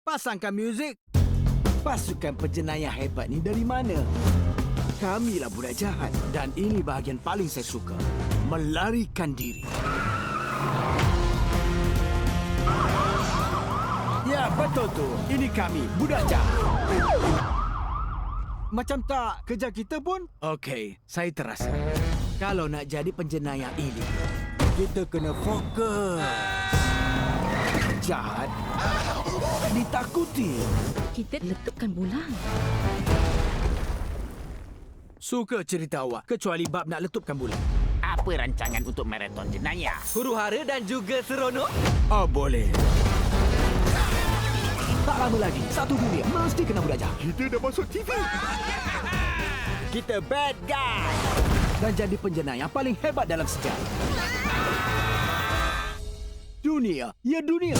Pasangkan muzik. Pasukan penjenayah hebat ni dari mana? Kamilah budak jahat. Dan ini bahagian paling saya suka. Melarikan diri. Ya, betul tu. Ini kami, budak jahat. Macam tak kejar kita pun? Okey, saya terasa. Kalau nak jadi penjenayah ini, kita kena fokus. Jahat ditakuti. Kita letupkan bulan. Suka cerita awak, kecuali bab nak letupkan bulan. Apa rancangan untuk maraton jenayah? Huru-hara dan juga seronok. Oh, boleh. Tak lama lagi, satu dunia mesti kena budak jahat. Kita dah masuk TV. Kita bad guy. Dan jadi penjenayah paling hebat dalam sejarah. Dunia, ya dunia.